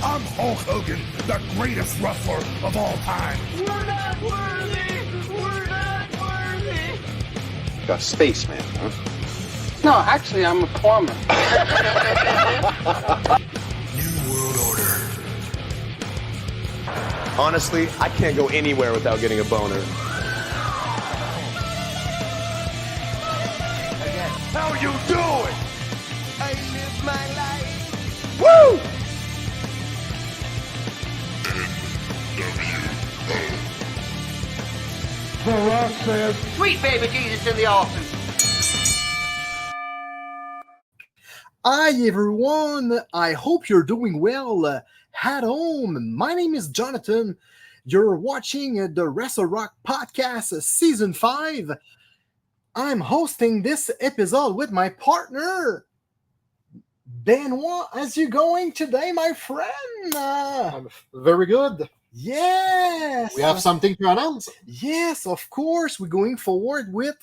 I'm Hulk Hogan, the greatest wrestler of all time. We're not worthy! We're not worthy! A spaceman, huh? No, actually, I'm a plumber. New World Order. Honestly, I can't go anywhere without getting a boner. How you doing? I live my life. Woo! The Rock says, Sweet baby Jesus in the office. Hi everyone, I hope you're doing well at home. My name is Jonathan. You're watching the Wrestle Rock Podcast Season 5. I'm hosting this episode with my partner, Benoit. How's you going today, my friend? I'm very good. Yes. We have something to announce. Yes, of course. We're going forward with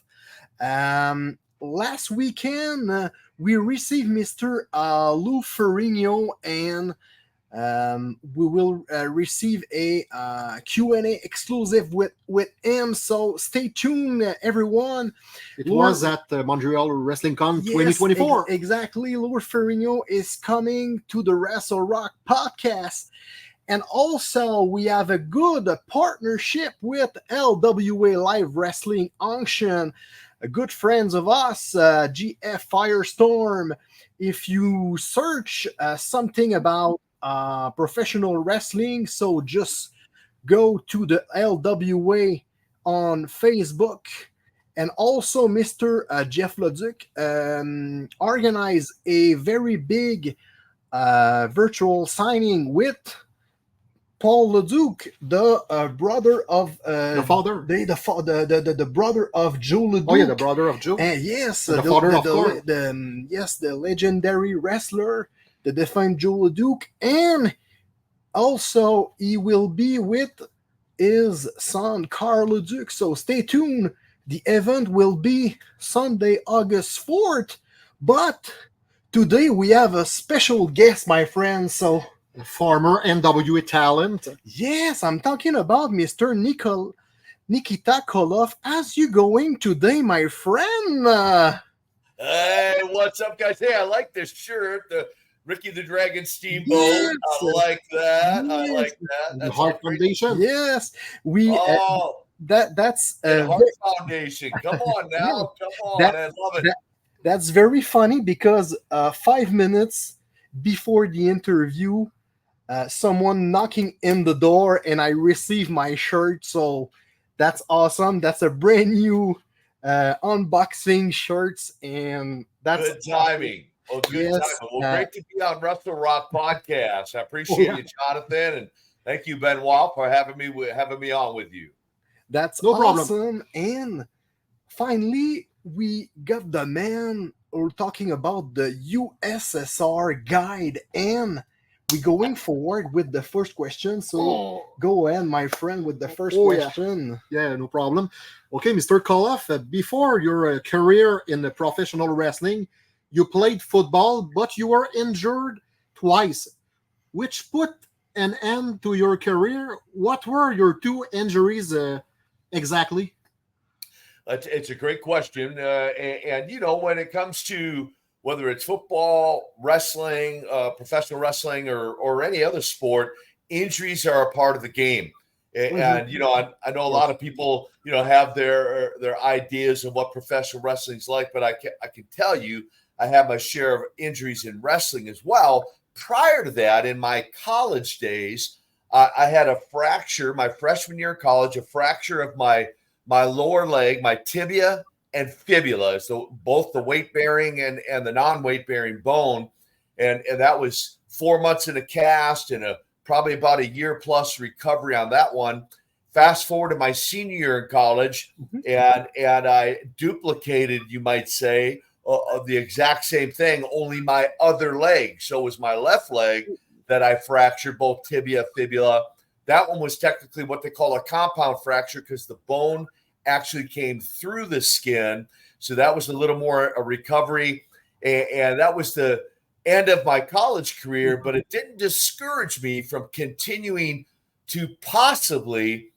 last weekend we received Mr. Lou Ferrigno, and we will receive a Q&A exclusive with him. So stay tuned, everyone. It was at Montreal Wrestling Con Yes, 2024. Exactly. Lou Ferrigno is coming to the Wrestle Rock Podcast. And also, we have a good partnership with LWA Live Wrestling Unction, good friends of us, GF Firestorm. If you search something about professional wrestling, so just go to the LWA on Facebook. And also, Mr. Jeff Leduc organized a very big virtual signing with Paul Leduc, the brother of The father. the brother of Joe Leduc. Oh yeah, the brother of Joe. And yes, The father of Thor. the legendary wrestler, the defunct Joe Leduc, and also he will be with his son Carl Leduc. So stay tuned. The event will be Sunday, August 4th. But today we have a special guest, my friend. So The former NWA talent. yes, I'm talking about Mr. Nikita Koloff. How's you going today, my friend? Hey, what's up, guys? Hey, I like this shirt, the Ricky the Dragon Steamboat. Yes. I like that. I Yes. like that. The That's Heart great. Foundation. Yes, we Oh, that's the Heart Foundation. Come on now. Come on. That- I love it. that's very funny because 5 minutes before the interview, someone knocking in the door and I received my shirt. So that's awesome. That's a brand new unboxing shirts, and that's Good timing. Well, good Yes, timing. Well, great to be on Wrestle Rock Podcast. I appreciate you, Jonathan, and thank you, Benoit, for having me on with you. That's No problem. awesome. And finally, we got the man we're talking about the USSR guide, and we're going forward with the first question. So go ahead, my friend, with the first Yeah. question. Yeah, no problem. Okay, Mr. Koloff, before your career in the professional wrestling, you played football, but you were injured twice, which put an end to your career. What were your two injuries exactly? It's a great question. And, you know, when it comes to whether it's football, wrestling, professional wrestling, or any other sport, injuries are a part of the game. And, you know, I know a lot of people, you know, have their ideas of what professional wrestling is like, but I can tell you, I have my share of injuries in wrestling as well. Prior to that, in my college days, I had a fracture my freshman year in college, a fracture of my lower leg, my tibia and fibula, so both the weight-bearing and the non-weight-bearing bone. And that was 4 months in a cast and probably about a year plus recovery on that one. Fast forward to my senior year in college, and I duplicated, you might say, the exact same thing, only my other leg. So it was my left leg that I fractured, both tibia, fibula. That one was technically what they call a compound fracture because the bone actually came through the skin. So that was a little more a recovery. And that was the end of my college career, but it didn't discourage me from continuing to possibly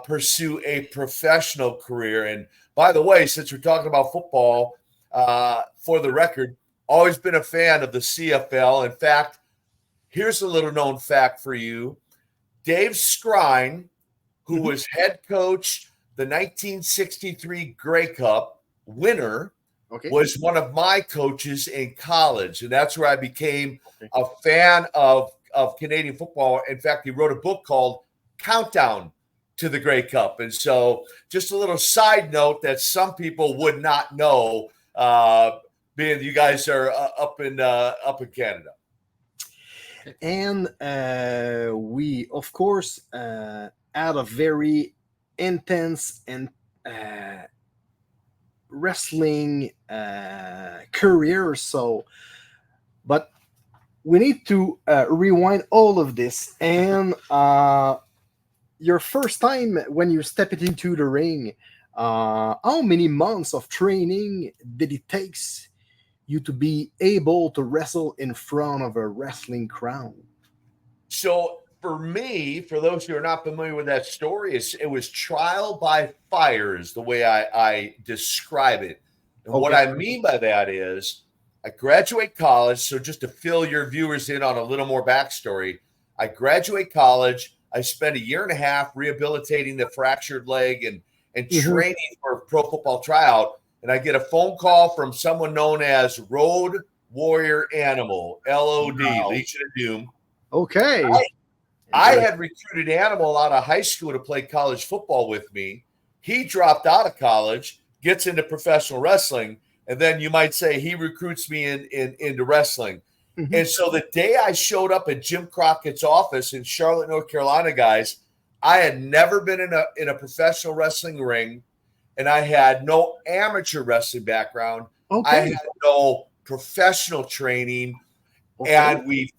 pursue a professional career. And by the way, since we're talking about football, for the record, always been a fan of the CFL. In fact, here's a little known fact for you. Dave Scrine, who was head coach the 1963 Grey Cup winner, was one of my coaches in college. And that's where I became a fan of Canadian football. In fact, he wrote a book called Countdown to the Grey Cup. And so just a little side note that some people would not know, being you guys are up in Canada. And we, of course, had a very intense and wrestling career. So, but we need to rewind all of this. And your first time when you stepped into the ring, how many months of training did it take you to be able to wrestle in front of a wrestling crowd? So for me, for those who are not familiar with that story, it was trial by fire is the way I describe it. And what I mean by that is I graduate college. So just to fill your viewers in on a little more backstory, I graduate college. I spent 1.5 years rehabilitating the fractured leg and training for a pro football tryout. And I get a phone call from someone known as Road Warrior Animal, LOD, Legion of Doom. Okay. I had recruited Animal out of high school to play college football with me. He dropped out of college, gets into professional wrestling, and then you might say he recruits me into wrestling. And so the day I showed up at Jim Crockett's office in Charlotte, North Carolina, guys, I had never been in a professional wrestling ring. And I had no amateur wrestling background. I had no professional training. And we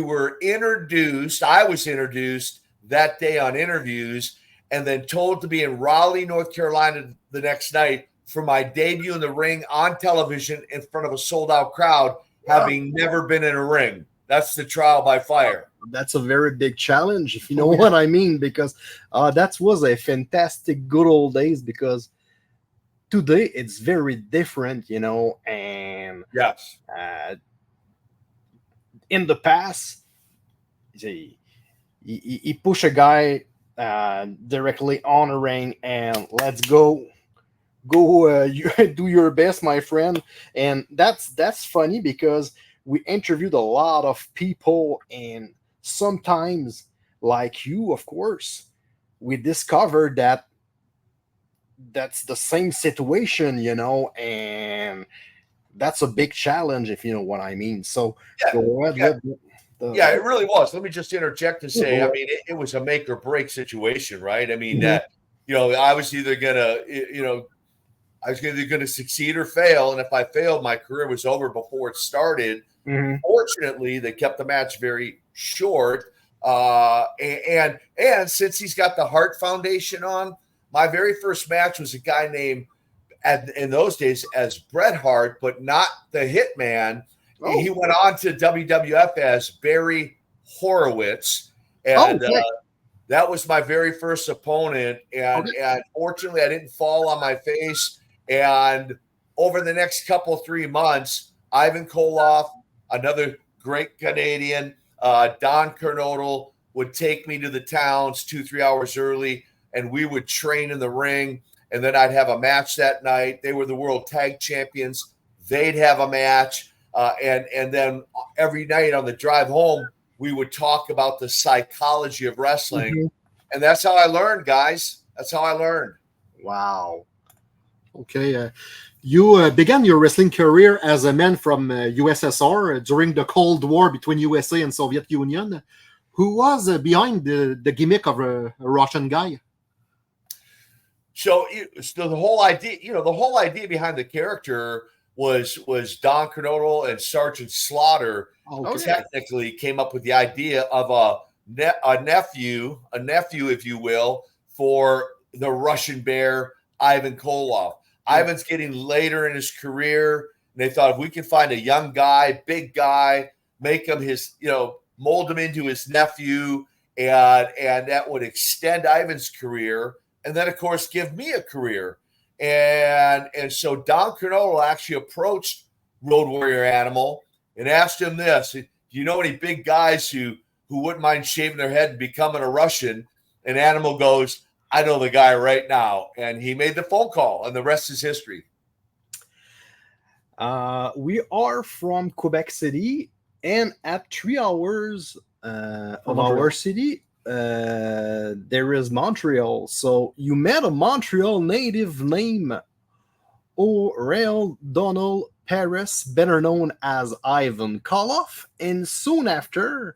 were introduced. I was introduced that day on interviews and then told to be in Raleigh, North Carolina the next night for my debut in the ring on television in front of a sold-out crowd, having never been in a ring. That's the trial by fire. That's a very big challenge, if you know what I mean, because that was a fantastic good old days, because today it's very different, you know, and yes, in the past, he push a guy directly on a ring and let's go, you do your best, my friend. And that's funny because we interviewed a lot of people, and sometimes, like you, of course, we discovered that that's the same situation, you know, and that's a big challenge, if you know what I mean. So, go ahead. Yeah, it really was. Let me just interject to say, I mean, it was a make or break situation, right? I mean, I was either gonna succeed or fail, and if I failed, my career was over before it started. Fortunately, they kept the match very short, and since he's got the Hart Foundation on, my very first match was a guy named, in those days, as Bret Hart, but not the Hitman. He went on to WWF as Barry Horowitz, and that was my very first opponent. And fortunately, I didn't fall on my face. And over the next 3 months, Ivan Koloff, another great Canadian, Don Kernodle, would take me to the towns 2-3 hours early, and we would train in the ring. And then I'd have a match that night. They were the world tag champions. They'd have a match. And then every night on the drive home, we would talk about the psychology of wrestling. And that's how I learned, guys. That's how I learned. Wow. Okay. You began your wrestling career as a man from USSR during the Cold War between USA and Soviet Union. Who was behind the gimmick of a Russian guy? So the whole idea behind the character was Don Kernodle and Sergeant Slaughter technically came up with the idea of a nephew, if you will, for the Russian Bear, Ivan Koloff. Ivan's getting later in his career, And they thought if we can find a young guy, big guy, make him mold him into his nephew, and that would extend Ivan's career, and then of course give me a career. And so Don Kernodle actually approached Road Warrior Animal and asked him this: do you know any big guys who wouldn't mind shaving their head and becoming a Russian? And Animal goes, I know the guy right now. And he made the phone call, and the rest is history. We are from Quebec City, and at 3 hours of our city, there is Montreal. So you met a Montreal native named Aurel Donald Paris, better known as Ivan Koloff, and soon after,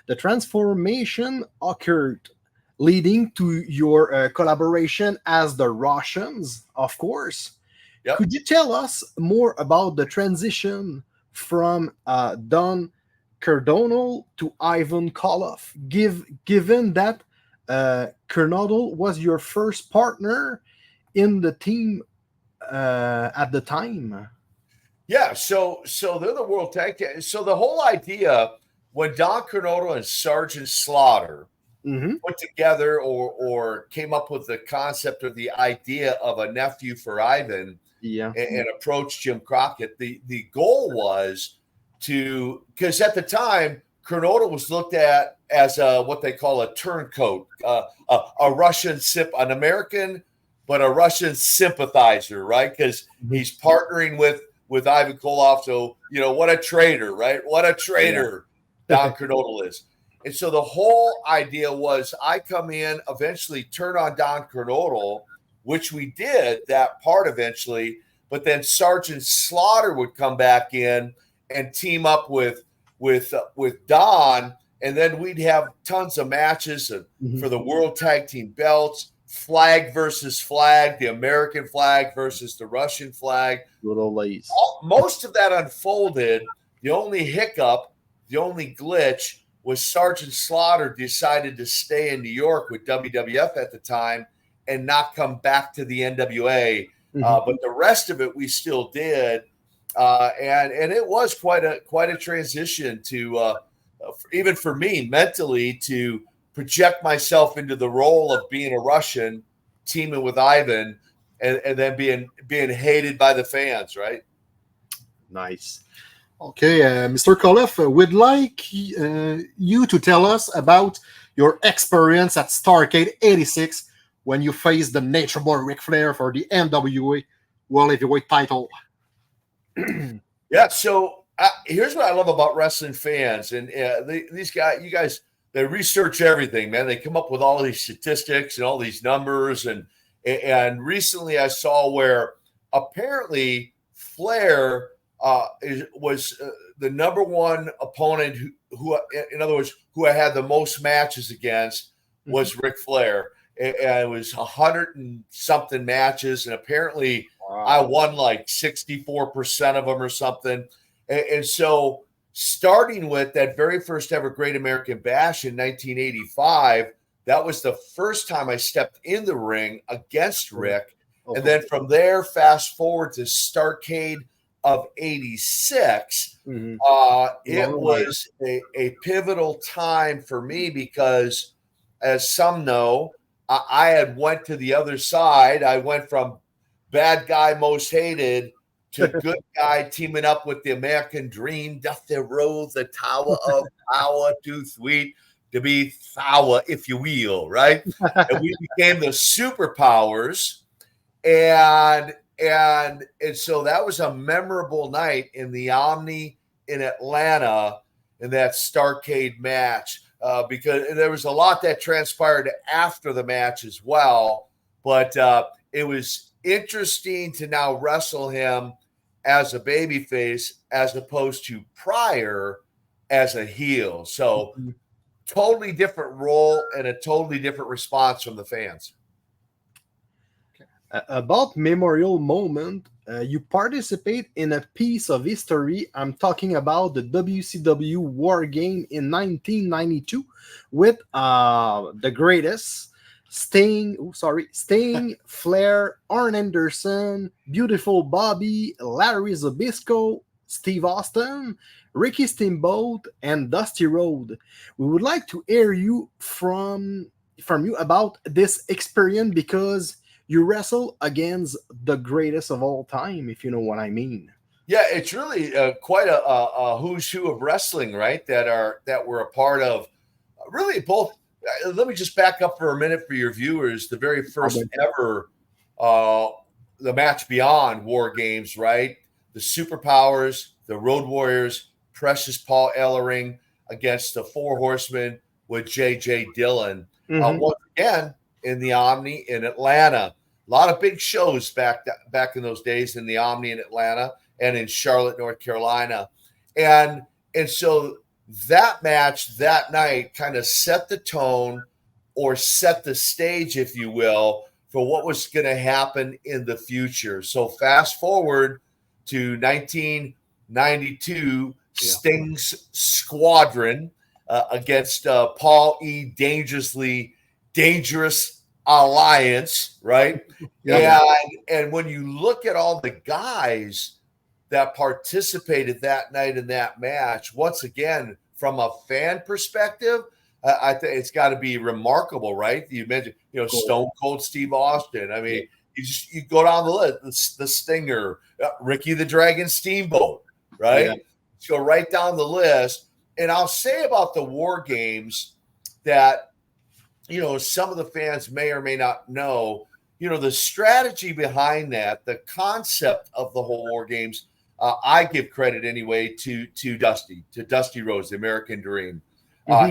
the transformation occurred, leading to your collaboration as the Russians, of course. Yep. Could you tell us more about the transition from Don Kernodle to Ivan Koloff, given that Kernodle was your first partner in the team at the time? Yeah, so they're the World Tag Team. So the whole idea, when Don Kernodle and Sergeant Slaughter put together or came up with the concept or the idea of a nephew for Ivan, and approached Jim Crockett, the goal was to, because at the time Kernodle was looked at as what they call a turncoat, a Russian an American, but a Russian sympathizer, right? Because he's partnering with Ivan Koloff. So, what a traitor, right? What a traitor Don Kernodle is. And so the whole idea was I come in, eventually turn on Don Kernodle, which we did that part eventually, but then Sergeant Slaughter would come back in and team up with Don, and then we'd have tons of matches for the World Tag Team belts, flag versus flag, the American flag versus the Russian flag. Little lace. Most of that unfolded. The only hiccup, the only glitch was Sergeant Slaughter decided to stay in New York with WWF at the time and not come back to the NWA. But the rest of it we still did. And it was quite a transition to even for me mentally to project myself into the role of being a Russian, teaming with Ivan, and then being hated by the fans, right? Nice. Okay, Mr. Koloff, we'd like you to tell us about your experience at Starrcade 86 when you faced the Nature Boy Ric Flair for the NWA World Heavyweight title. Yeah, so here's what I love about wrestling fans, and these guys, you guys, they research everything, man. They come up with all these statistics and all these numbers, and recently I saw where apparently Flair was the number one opponent who, in other words, who I had the most matches against was Ric Flair, and it was 100 and something matches, and apparently I won like 64% of them or something. And so starting with that very first ever Great American Bash in 1985, that was the first time I stepped in the ring against Rick. And then from there, fast forward to Starrcade of 86, it was a pivotal time for me because, as some know, I had went to the other side. I went from bad guy, most hated, to good guy, teaming up with the American Dream, Dusty Rhodes, the Tower of Power, too sweet to be sour, if you will, right? And we became the Superpowers, and so that was a memorable night in the Omni in Atlanta in that Starrcade match, because there was a lot that transpired after the match as well, but it was interesting to now wrestle him as a babyface as opposed to prior as a heel. So totally different role and a totally different response from the fans. About memorial moment, you participate in a piece of history. I'm talking about the WCW War Game in 1992 with the greatest Sting, Flair, Arn Anderson, Beautiful Bobby, Larry Zbyszko, Steve Austin, Ricky Steamboat, and Dusty Rhodes. We would like to hear you from you about this experience because you wrestle against the greatest of all time, if you know what I mean. Yeah, it's really quite a who's who of wrestling, right? That we're a part of. Really, both. Let me just back up for a minute for your viewers. The very first ever, the match beyond War Games, right? The Superpowers, the Road Warriors, Precious Paul Ellering against the Four Horsemen with J.J. Dillon. Once again, in the Omni in Atlanta. A lot of big shows back in those days in the Omni in Atlanta and in Charlotte, North Carolina. And so that match that night kind of set the tone or set the stage, if you will, for what was going to happen in the future. So fast forward to 1992, Sting's Squadron against Paul E. Dangerous Alliance, right? And when you look at all the guys that participated that night in that match, once again, from a fan perspective, I think it's got to be remarkable, right? You mentioned, Stone Cold Steve Austin. I mean, you go down the list, the Stinger, Ricky the Dragon Steamboat, right? Yeah. Go right down the list. And I'll say about the War Games that, some of the fans may or may not know, the strategy behind that, the concept of the whole War Games, I give credit anyway to Dusty Rhodes, the American Dream.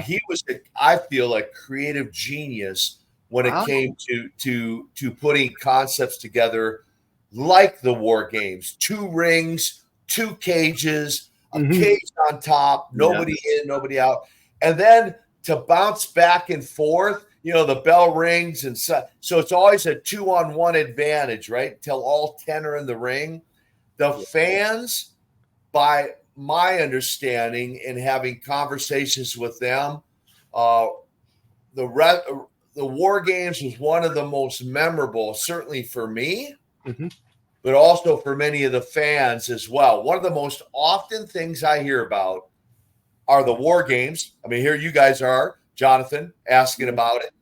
He was, I feel, a creative genius when it came to putting concepts together like the War Games. 2 rings, 2 cages, a cage on top, nobody in, nobody out. And then to bounce back and forth, the bell rings. And so it's always a 2-on-1 advantage, right? Until all 10 are in the ring. The fans, by my understanding and having conversations with them, the War Games was one of the most memorable, certainly for me, but also for many of the fans as well. One of the most often things I hear about are the War Games. I mean, here you guys are, Jonathan, asking about it.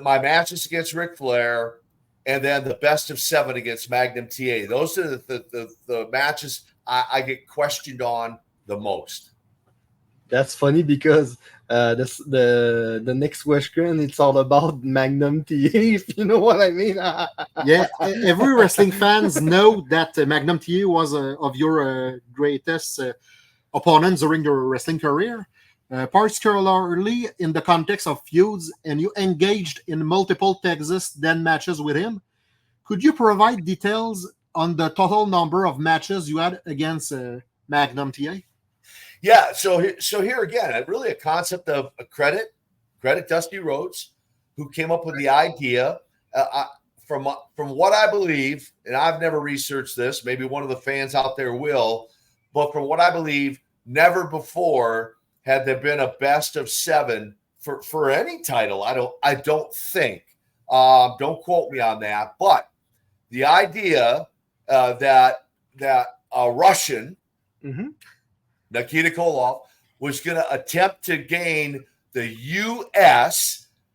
My matches against Ric Flair, and then the best of 7 against Magnum T.A. Those are the matches I get questioned on the most. That's funny because the next question, it's all about Magnum T.A., if you know what I mean. Yeah, every wrestling fans know that Magnum T.A. was of your greatest opponents during your wrestling career, particularly in the context of feuds, and you engaged in multiple Texas Den matches with him. Could you provide details on the total number of matches you had against Magnum T.A.? Yeah, so here again, really a concept of a credit Dusty Rhodes, who came up with the idea. From what I believe, and I've never researched this, maybe one of the fans out there will, but from what I believe, never before had there been a best of 7 for any title. I don't think. Don't quote me on that, but the idea that a Russian, Nikita Koloff, was going to attempt to gain the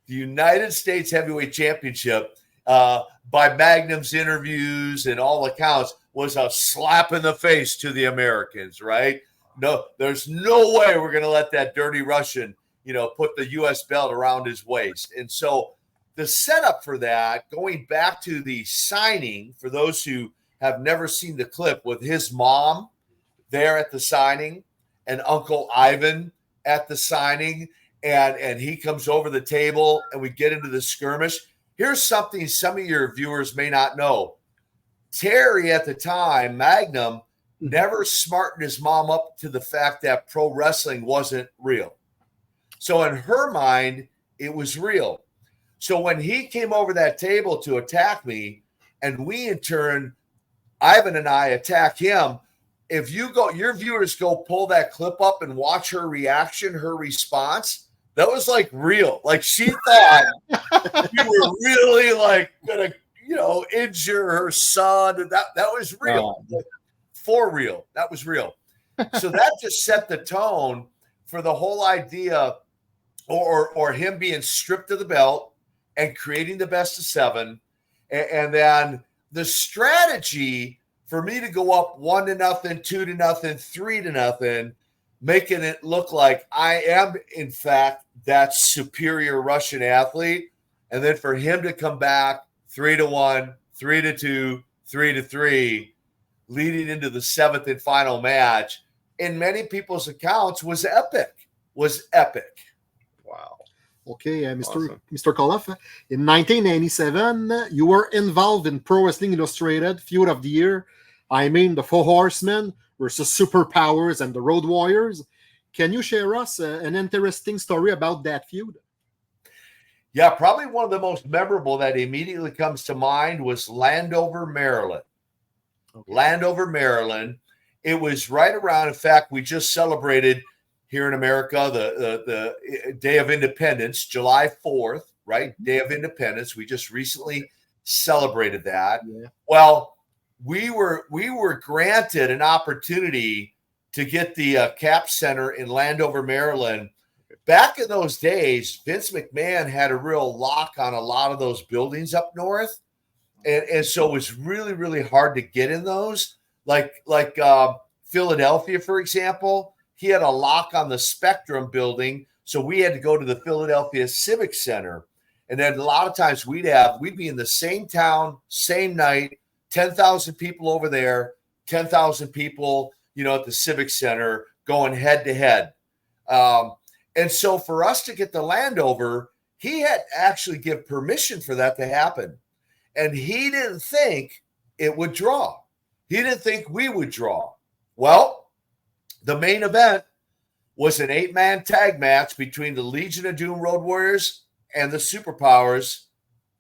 United States Heavyweight Championship by Magnum's interviews and all accounts was a slap in the face to the Americans, right? No, there's no way we're going to let that dirty Russian, put the U.S. belt around his waist. And so the setup for that, going back to the signing, for those who have never seen the clip, with his mom there at the signing and Uncle Ivan at the signing, and he comes over the table and we get into the skirmish. Here's something some of your viewers may not know. Terry at the time, Magnum, never smartened his mom up to the fact that pro wrestling wasn't real. So in her mind, it was real. So when he came over that table to attack me, and we in turn, Ivan and I attack him, if you go, your viewers go pull that clip up and watch her reaction, her response, That was like real. Like she thought we were really like gonna, injure her son. That was real. For real. That was real. So that just set the tone for the whole idea or him being stripped of the belt and creating the best of 7. And then the strategy for me to go up 1-0, 2-0, 3-0, making it look like I am, in fact, that superior Russian athlete. And then for him to come back 3-1, 3-2, 3-3, leading into the 7th and final match, in many people's accounts, was epic. Wow. Okay, Awesome. Mr. Koloff, in 1997, you were involved in Pro Wrestling Illustrated Feud of the Year. I mean, the 4 Horsemen versus Superpowers and the Road Warriors. Can you share us an interesting story about that feud? Yeah, probably one of the most memorable that immediately comes to mind was Landover, Maryland. Okay. Landover, Maryland. It was right around, in fact, we just celebrated here in America the Day of Independence, July 4th, right? Day of Independence. We just recently celebrated that. Yeah. Well, we were granted an opportunity to get the Cap Center in Landover, Maryland. Back in those days, Vince McMahon had a real lock on a lot of those buildings up north. And so it was really, really hard to get in those. Like Philadelphia, for example, he had a lock on the Spectrum building. So we had to go to the Philadelphia Civic Center. And then a lot of times we'd be in the same town, same night, 10,000 people over there, 10,000 people, at the Civic Center going head to head. And so for us to get the Landover, he had to actually give permission for that to happen. And he didn't think it would draw. He didn't think we would draw. Well, the main event was an 8-man tag match between the Legion of Doom Road Warriors and the Superpowers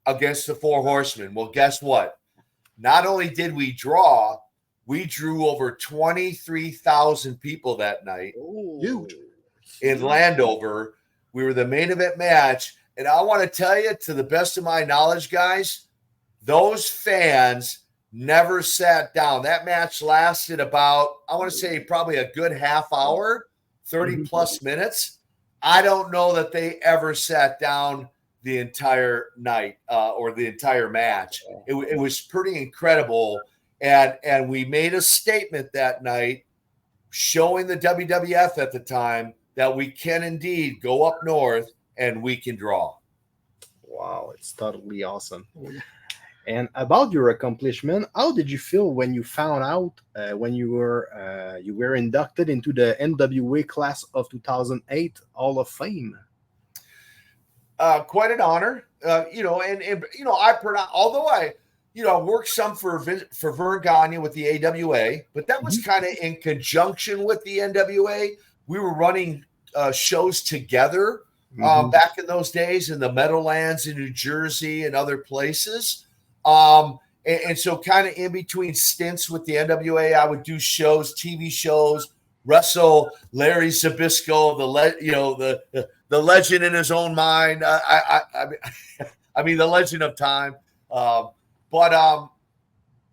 against the 4 Horsemen. Well, guess what? Not only did we draw, we drew over 23,000 people that night. Huge. In Landover. We were the main event match. And I want to tell you, to the best of my knowledge, guys, those fans never sat down. That match lasted about, I want to say, probably a good half hour, 30 plus minutes. I don't know that they ever sat down the entire night or the entire match. It was pretty incredible. And we made a statement that night showing the WWF at the time that we can indeed go up north and we can draw. Wow, it's totally awesome. And about your accomplishment, how did you feel when you found out when you were inducted into the NWA class of 2008 Hall of Fame? Quite an honor, although I worked some for Vern Gagne with the AWA, but that was kind of in conjunction with the NWA. We were running shows together back in those days in the Meadowlands in New Jersey and other places. And so kind of in between stints with the NWA, I would do shows, TV shows, wrestle Larry Zbyszko, the legend in his own mind. I mean, the legend of time.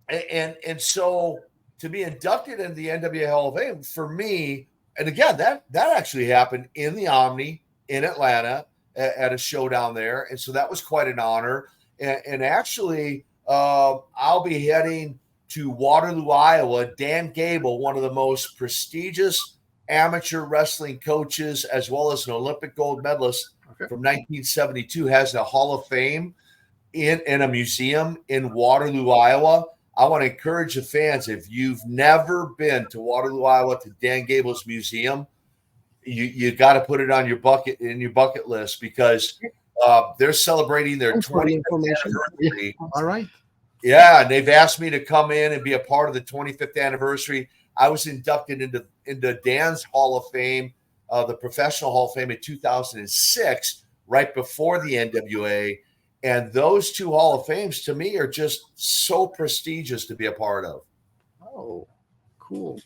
And so to be inducted into the NWA Hall of Fame for me, and again, that actually happened in the Omni in Atlanta at a show down there. And so that was quite an honor. And actually, I'll be heading to Waterloo, Iowa. Dan Gable, one of the most prestigious amateur wrestling coaches, as well as an Olympic gold medalist from 1972, has a Hall of Fame in a museum in Waterloo, Iowa. I want to encourage the fans, if you've never been to Waterloo, Iowa, to Dan Gable's museum, you got to put it on your bucket list, because they're celebrating their 25th anniversary. All right. Yeah, and they've asked me to come in and be a part of the 25th anniversary. I was inducted into Dan's Hall of Fame, the Professional Hall of Fame, in 2006, right before the NWA. And those two Hall of Fames, to me, are just so prestigious to be a part of. Oh, cool.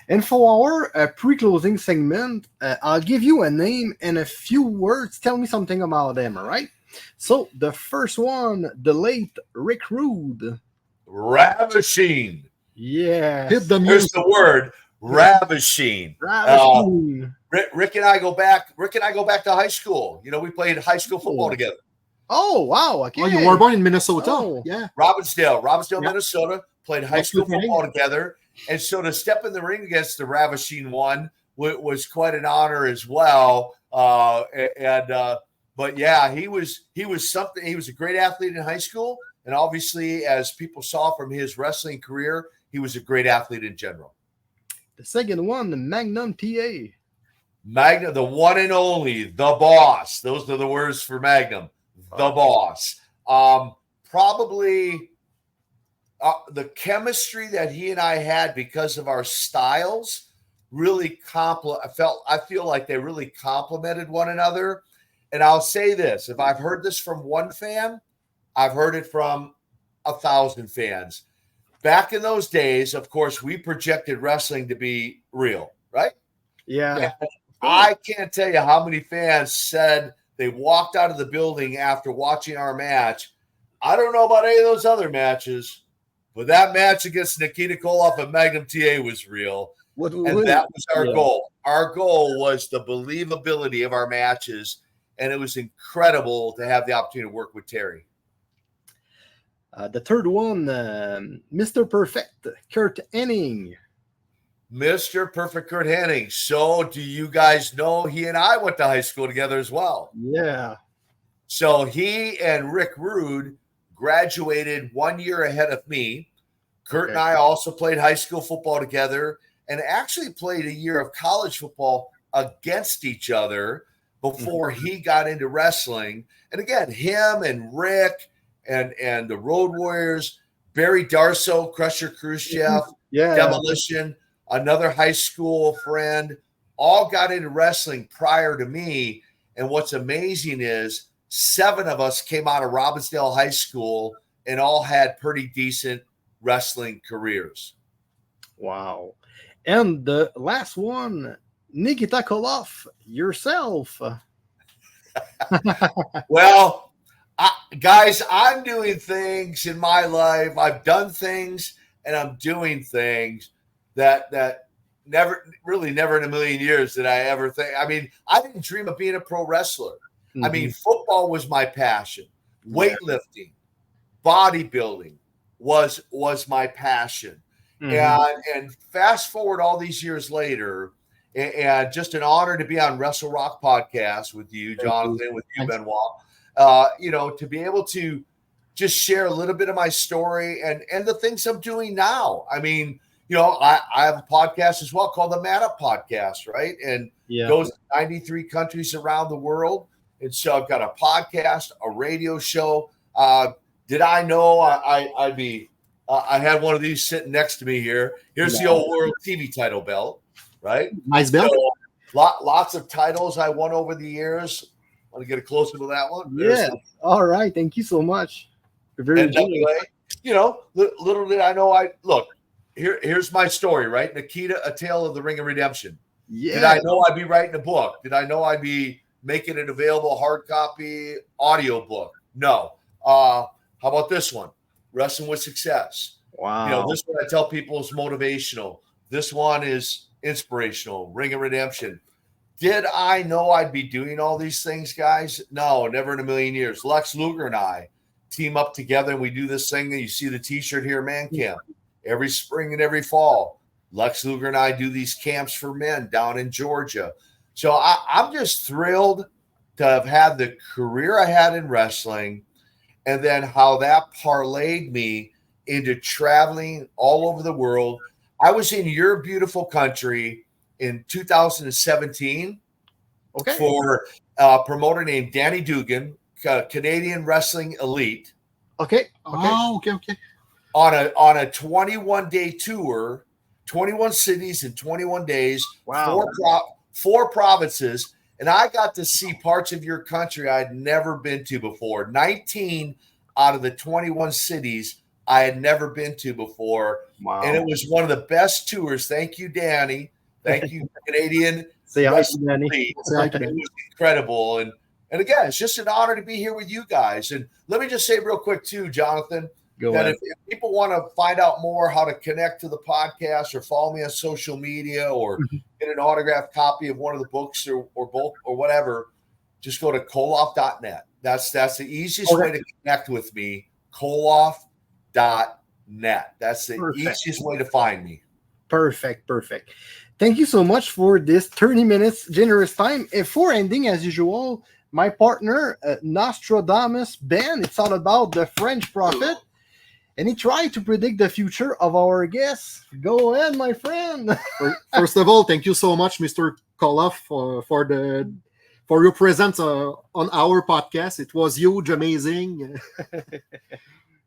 And for our pre-closing segment, I'll give you a name and a few words. Tell me something about them, all right? So the first one, the late Rick Rude. Ravishing. Yeah. Hit the Here's music. the word. Ravishing. Rick and I go back. Rick and I go back to high school. You know, we played high school football together. Oh, wow. Okay. Oh, you were born in Minnesota. Oh. Yeah. Robbinsdale, Yeah. Minnesota. Played high school football together. And so to step in the ring against the Ravishing one was quite an honor as well. But yeah, he was something. He was a great athlete in high school. And obviously, as people saw from his wrestling career, he was a great athlete in general. The second one, the Magnum T.A. Magnum, the one and only, the boss. Those are the words for Magnum, the boss. Probably the chemistry that he and I had because of our styles really I feel like they really complemented one another. And I'll say this, if I've heard this from one fan, I've heard it from 1,000 fans. Back in those days, of course, we projected wrestling to be real, right? Yeah. I can't tell you how many fans said they walked out of the building after watching our match. I don't know about any of those other matches, but that match against Nikita Koloff and Magnum T.A. was real. And that was our goal. Our goal was the believability of our matches, and it was incredible to have the opportunity to work with Terry. The third one, Mr. Perfect, Kurt Hennig. Mr. Perfect Kurt Hennig. So do you guys know he and I went to high school together as well? Yeah. So he and Rick Rude graduated 1 year ahead of me. Kurt and I also played high school football together and actually played a year of college football against each other before he got into wrestling. And again, him and Rick and the Road Warriors, Barry Darso, Crusher Khrushchev, Demolition, another high school friend, all got into wrestling prior to me. And what's amazing is 7 of us came out of Robbinsdale High School and all had pretty decent wrestling careers. Wow. And the last one, Nikita Koloff, yourself. Well, guys, I'm doing things in my life. I've done things and I'm doing things that never in a million years did I ever think. I mean, I didn't dream of being a pro wrestler. I mean, football was my passion. Weightlifting, bodybuilding was my passion. And fast forward all these years later, and just an honor to be on Wrestle Rock podcast with you, Jonathan, with you, Benoit. To be able to just share a little bit of my story and the things I'm doing now. I mean, I have a podcast as well called the Man Up Podcast, right? And goes to 93 countries around the world. And so I've got a podcast, a radio show. Did I know I'd be I had one of these sitting next to me here. Here's the old World TV title belt, right? Nice belt. So, lots of titles I won over the years. Want to get a closer to that one? All right. Thank you so much. Very NWA. Little did I know here's my story, right? Nikita, A Tale of the Ring of Redemption. Yeah. Did I know I'd be writing a book? Did I know I'd be making it available hard copy audio book? No. How about this one? Wrestling with Success. Wow. This one I tell people is motivational. This one is inspirational. Ring of Redemption. Did I know I'd be doing all these things, guys? No, never in a million years. Lex Luger and I team up together and we do this thing that you see the t-shirt here, Man Camp. Every spring and every fall. Lex Luger and I do these camps for men down in Georgia. So I'm just thrilled to have had the career I had in wrestling, and then how that parlayed me into traveling all over the world. I was in your beautiful country in 2017 for a promoter named Danny Dugan, Canadian Wrestling Elite. Okay. Oh, okay. On a 21-day tour, 21 cities in 21 days, Wow. four provinces. And I got to see parts of your country I'd never been to before. 19 out of the 21 cities I had never been to before. Wow. And it was one of the best tours. Thank you, Danny. Thank you, Canadian. Say hi to Wrestling Danny. League. Say hi to It Danny. was incredible. And again, it's just an honor to be here with you guys. And let me just say real quick, too, Jonathan, Go that ahead. if people want to find out more how to connect to the podcast or follow me on social media or get an autographed copy of one of the books or both or whatever, just go to koloff.net. That's the easiest way to connect with me, koloff.net. That's the easiest way to find me. Perfect. Thank you so much for this 30 minutes generous time. And for ending, as usual, my partner, Nostradamus Ben, it's all about the French prophet. And he tried to predict the future of our guests. Go ahead, my friend. First of all, thank you so much, Mr. Koloff, for your presence on our podcast. It was huge, amazing.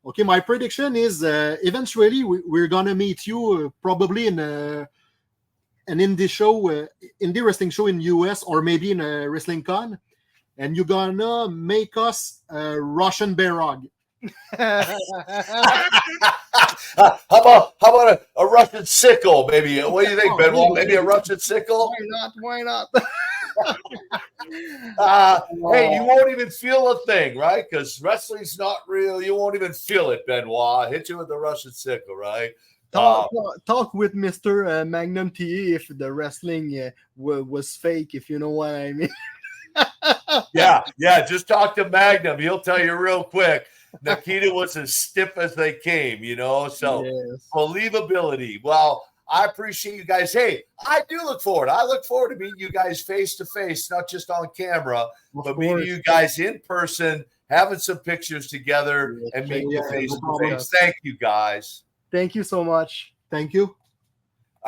Okay, my prediction is eventually we're gonna meet you probably in an indie show, indie wrestling show in US, or maybe in a wrestling con, and you're gonna make us a Russian Berog. How about a Russian sickle, maybe? What do you think, Benoit? Maybe a Russian sickle? Why not? Hey, you won't even feel a thing, right? Because wrestling's not real. You won't even feel it, Benoit. Hit you with the Russian sickle, right? Talk with Mr. Magnum T.A. if the wrestling was fake, if you know what I mean. Yeah. Just talk to Magnum. He'll tell you real quick. Nikita was as stiff as they came, So Yes. believability. Well, I appreciate you guys. Hey, I look forward to meeting you guys face to face, not just on camera, but meeting you guys in person, having some pictures together, and meeting you face to face. Thank you, guys. Thank you so much. Thank you.